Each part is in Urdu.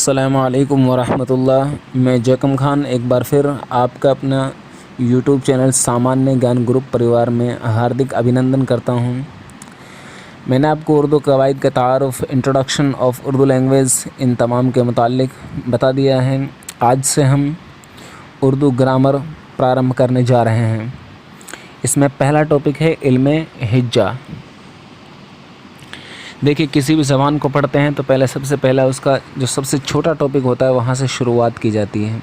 السلام علیکم ورحمۃ اللہ۔ میں جیکم خان ایک بار پھر آپ کا اپنا یوٹیوب چینل سامانیہ گیان گروپ پریوار میں ہاردک ابھینندن کرتا ہوں۔ میں نے آپ کو اردو قواعد کا تعارف، انٹروڈکشن آف اردو لینگویج ان تمام کے متعلق بتا دیا ہے۔ آج سے ہم اردو گرامر پرارمبھ کرنے جا رہے ہیں۔ اس میں پہلا ٹاپک ہے علم ہجا۔ دیکھیے، کسی بھی زبان کو پڑھتے ہیں تو سب سے پہلا اس کا جو سب سے چھوٹا ٹاپک ہوتا ہے وہاں سے شروعات کی جاتی ہے۔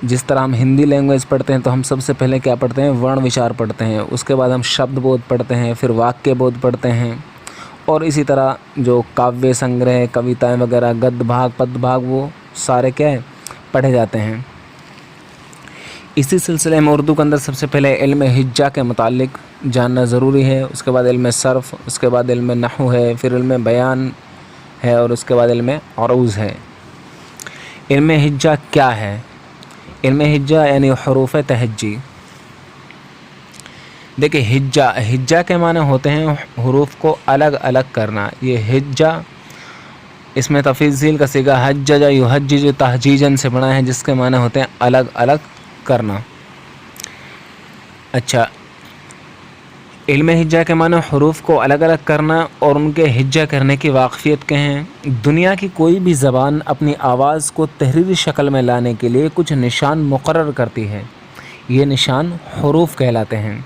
جس طرح ہم ہندی لینگویج پڑھتے ہیں تو ہم سب سے پہلے کیا پڑھتے ہیں؟ ورن وچار پڑھتے ہیں۔ اس کے بعد ہم شبد بودھ پڑھتے ہیں، پھر واکیہ بودھ پڑھتے ہیں، اور اسی طرح جو کاویہ سنگرہ، کویتائیں وغیرہ، گد بھاگ، پد بھاگ، وہ سارے کیا ہے پڑھے جاتے ہیں۔ اسی سلسلے میں اردو کے اندر سب سے پہلے علم ہجا کے متعلق جاننا ضروری ہے۔ اس کے بعد علم صرف، اس کے بعد علم نحو ہے، پھر علم بیان ہے، اور اس کے بعد علم عروض ہے۔ علم ہجا کیا ہے؟ علم ہجا یعنی حروف تہجی۔ دیکھیں، ہجا کے معنی ہوتے ہیں حروف کو الگ الگ کرنا۔ یہ ہجا، اس میں تفضیل کا صیغہ حجج یحجج تحجیجا سے بنا ہے، جس کے معنی ہوتے ہیں الگ الگ کرنا۔ اچھا، علم ہجا کے معنی حروف کو الگ الگ کرنا اور ان کے ہجا کرنے کی واقفیت کے ہیں۔ دنیا کی کوئی بھی زبان اپنی آواز کو تحریری شکل میں لانے کے لیے کچھ نشان مقرر کرتی ہے۔ یہ نشان حروف کہلاتے ہیں۔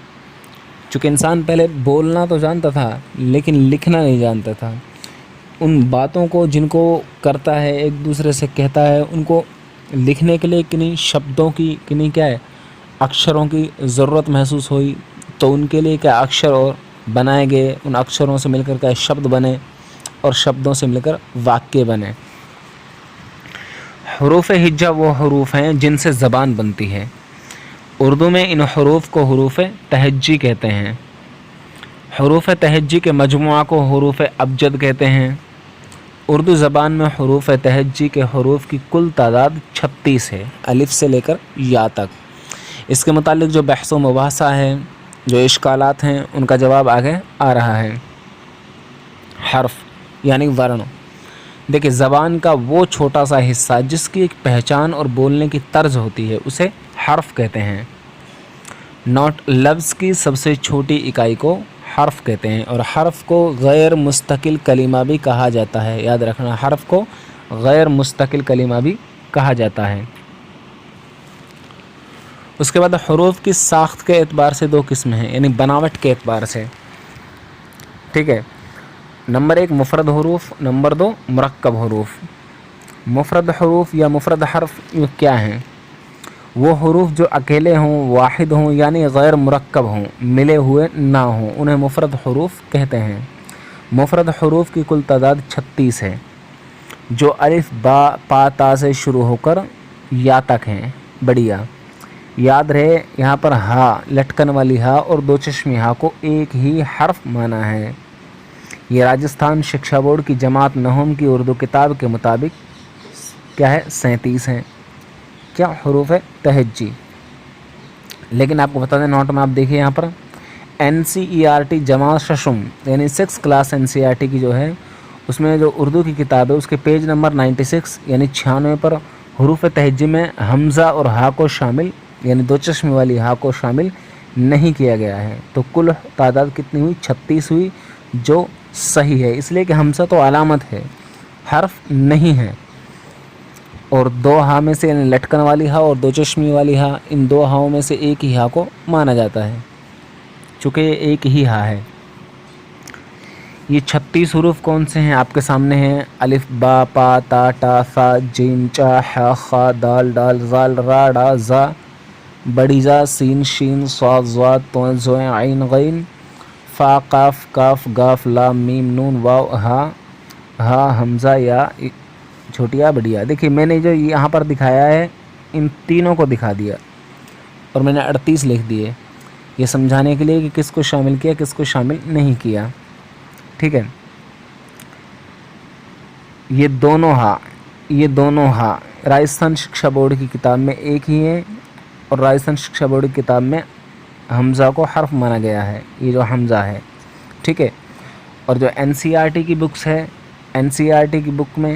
چونکہ انسان پہلے بولنا تو جانتا تھا لیکن لکھنا نہیں جانتا تھا۔ ان باتوں کو جن کو کرتا ہے، ایک دوسرے سے کہتا ہے، ان کو لکھنے کے لیے کنہیں شبدوں کی، کنہیں کیا ہے اکشروں کی ضرورت محسوس ہوئی، تو ان کے لیے کیا اکشر اور بنائے گئے، ان اکشروں سے مل کر کیا شبد بنے، اور شبدوں سے مل کر واکیہ بنے۔ حروف ہجا وہ حروف ہیں جن سے زبان بنتی ہے۔ اردو میں ان حروف کو حروف تہجی کہتے ہیں۔ حروف تہجی کے مجموعہ کو حروف ابجد کہتے ہیں۔ اردو زبان میں حروف تہجی کے حروف کی کل تعداد 36 ہے، الف سے لے کر یا تک۔ اس کے متعلق جو بحث و مباحثہ ہے، جو اشکالات ہیں، ان کا جواب آگے آ رہا ہے۔ حرف یعنی ورن۔ دیکھیں، زبان کا وہ چھوٹا سا حصہ جس کی ایک پہچان اور بولنے کی طرز ہوتی ہے، اسے حرف کہتے ہیں۔ نوٹ: لفظ کی سب سے چھوٹی اکائی کو حرف کہتے ہیں، اور حرف کو غیر مستقل کلمہ بھی کہا جاتا ہے۔ یاد رکھنا، حرف کو غیر مستقل کلمہ بھی کہا جاتا ہے۔ اس کے بعد حروف کی ساخت کے اعتبار سے دو قسمیں ہیں، یعنی بناوٹ کے اعتبار سے۔ ٹھیک ہے، نمبر 1 مفرد حروف، نمبر 2 مرکب حروف۔ مفرد حروف یا مفرد حرف یہ کیا ہیں؟ وہ حروف جو اکیلے ہوں، واحد ہوں، یعنی غیر مرکب ہوں، ملے ہوئے نہ ہوں، انہیں مفرد حروف کہتے ہیں۔ مفرد حروف کی کل تعداد 36 ہے، جو الف، با، پا، تا سے شروع ہو کر یا تک ہیں، بڑھیا۔ یاد رہے، یہاں پر ہا، لٹکن والی ہا اور دو چشمی ہا کو ایک ہی حرف مانا ہے۔ یہ راجستھان شکشا بورڈ کی جماعت نہم کی اردو کتاب کے مطابق کیا ہے 37 ہیں۔ کیا حروف ہے تہجی۔ لیکن آپ کو بتا دیں، نوٹ میں آپ دیکھیے یہاں پر NCERT جماعت ششم یعنی 6 کلاس NCERT کی جو ہے، اس میں جو اردو کی کتاب ہے، اس کے پیج نمبر 96 یعنی 96 پر حروف تہجی میں حمزہ اور ہا کو شامل، یعنی دو چشمی والی ہا کو شامل نہیں کیا گیا ہے۔ تو کل تعداد کتنی ہوئی؟ 36 ہوئی، جو صحیح ہے، اس لیے کہ حمزہ تو علامت ہے، حرف نہیں ہے۔ اور دو ہا میں سے، یعنی لٹکن والی ہا اور دو چشمی والی ہا، ان دو ہاؤں میں سے ایک ہی ہا کو مانا جاتا ہے، چونکہ یہ ایک ہی ہا ہے۔ یہ 36 حروف کون سے ہیں؟ آپ کے سامنے ہیں: الف، با، پا، تا، ٹا، ثا، جیم، چا، حا، خا، دال، ڈال، زال، را، ڑا، زا، بڑی زا، سین، شین، صاد، ضاد، طو، ظ، عین، غین، فا، قاف، کاف، گاف، لام، میم، نون، واو، ہا، حمزہ، یا، چھوٹیا، بڑیا۔ دیکھیے، میں نے جو یہاں پر دکھایا ہے، ان تینوں کو دکھا دیا، اور میں نے 38 لکھ دیے، یہ سمجھانے کے لیے کہ کس کو شامل کیا، کس کو شامل نہیں کیا۔ ٹھیک ہے، یہ دونوں ہا راجستھان شکشا بورڈ کی کتاب میں ایک ہی ہیں، اور راجستھان شکشا بورڈ کی کتاب میں حمزہ کو حرف مانا گیا ہے، یہ جو حمزہ ہے۔ ٹھیک ہے، اور جو NCERT کی بکس ہے، NCERT کی بک میں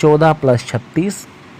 14 + 36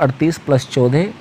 38 + 14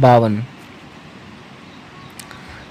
52।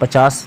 50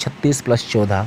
36 + 14।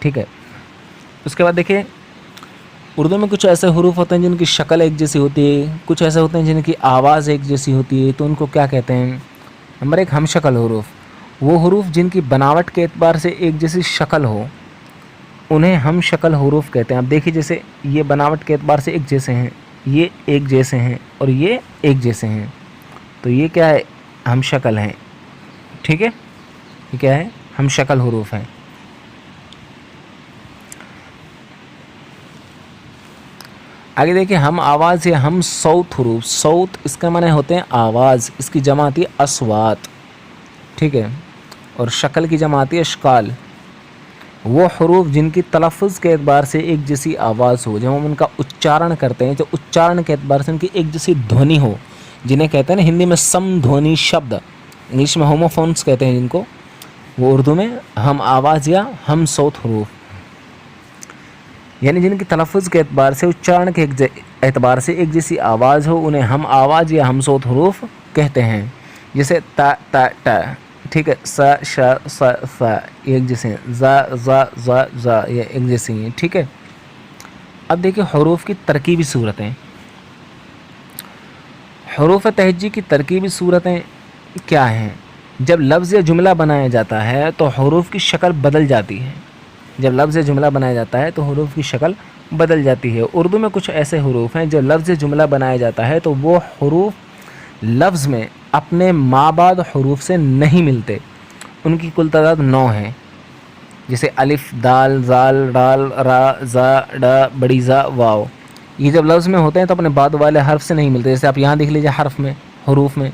ٹھیک ہے. اس کے بعد دیکھیں اردو میں کچھ ایسے حروف ہوتے ہیں جن کی شکل ایک جیسی ہوتی ہے, کچھ ایسے ہوتے ہیں جن کی آواز ایک جیسی ہوتی ہے, تو ان کو کیا کہتے ہیں؟ نمبر 1 ہم شکل حروف. وہ حروف جن کی بناوٹ کے اعتبار سے ایک جیسی شکل ہو انہیں ہم شکل حروف کہتے ہیں. اب دیکھیے جیسے یہ بناوٹ کے اعتبار سے ایک جیسے ہیں, یہ ایک جیسے ہیں اور یہ ایک جیسے ہیں, تو یہ کیا ہے؟ ہم شکل ہیں. ٹھیک ہے, یہ کیا ہے؟ ہم شکل حروف ہیں. آگے دیکھیں ہم آواز یا ہم صوت حروف. صوت اس کا معنی ہوتے ہیں آواز, اس کی جمع آتی ہے اصوات. ٹھیک ہے, اور شکل کی جمع آتی ہے اشکال. وہ حروف جن کی تلفظ کے اعتبار سے ایک جیسی آواز ہو, جب ہم ان کا اچارن کرتے ہیں تو اچارن کے اعتبار سے ان کی ایک جیسی دھونی ہو, جنہیں کہتے ہیں نا ہندی میں سم دھونی شبد, انگلش میں ہوموفونس کہتے ہیں جن کو, وہ اردو میں ہم آواز یا ہم صوت حروف. یعنی جن کی تلفظ کے اعتبار سے اچارن کے اعتبار سے ایک جیسی آواز ہو انہیں ہم آواز یا ہم صوت حروف کہتے ہیں. جیسے تا تا ٹا, ٹھیک ہے, سا شا سا فا یہ ایک جیسے ہیں, زا زا زا زا یہ ایک جیسے ہیں. ٹھیک ہے. اب دیکھیں حروف کی ترکیبی صورتیں. حروف تہجی کی ترکیبی صورتیں کیا ہیں؟ جب لفظ یا جملہ بنایا جاتا ہے تو حروف کی شکل بدل جاتی ہے. جب لفظ جملہ بنایا جاتا ہے تو حروف کی شکل بدل جاتی ہے. اردو میں کچھ ایسے حروف ہیں جو لفظ جملہ بنایا جاتا ہے تو وہ حروف لفظ میں اپنے مابعد حروف سے نہیں ملتے. ان کی کل تعداد 9 ہیں. جیسے الف, دال, زال, ڈال, را, زا, ڈا, بڑی زا, واو. یہ جب لفظ میں ہوتے ہیں تو اپنے بعد والے حرف سے نہیں ملتے. جیسے آپ یہاں دیکھ لیجیے حرف میں, حروف میں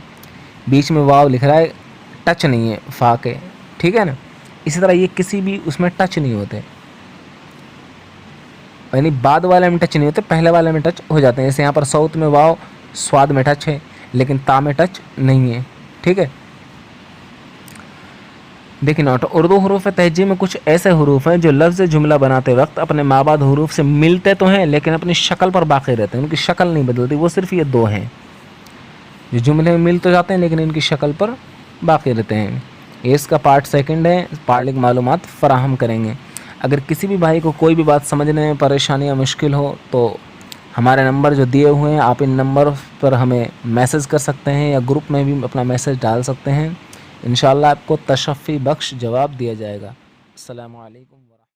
بیچ میں واو لکھ رہا ہے, ٹچ نہیں ہے فا کے. ٹھیک ہے نا, اسی طرح یہ کسی بھی اس میں ٹچ نہیں ہوتے, یعنی بعد والے میں ٹچ نہیں ہوتے, پہلے والے میں ٹچ ہو جاتے ہیں. جیسے یہاں پر صوت میں واو سواد میں ٹچ ہے لیکن تا میں ٹچ نہیں ہے. ٹھیک ہے. دیکھیں نوٹ, اردو حروف تہجی میں کچھ ایسے حروف ہیں جو لفظ جملہ بناتے وقت اپنے مابعد حروف سے ملتے تو ہیں لیکن اپنی شکل پر باقی رہتے ہیں. ان کی شکل نہیں بدلتی. وہ صرف یہ 2 ہیں جو جملے میں مل تو جاتے ہیں لیکن ان کی شکل پر باقی رہتے ہیں. یہ اس کا پارٹ 2 ہے, پارٹ معلومات فراہم کریں گے. اگر کسی بھی بھائی کو کوئی بھی بات سمجھنے میں پریشانی یا مشکل ہو تو ہمارے نمبر جو دیے ہوئے ہیں آپ ان نمبر پر ہمیں میسج کر سکتے ہیں یا گروپ میں بھی اپنا میسج ڈال سکتے ہیں. انشاءاللہ آپ کو تشفی بخش جواب دیا جائے گا. السلام علیکم ورحمۃ اللہ.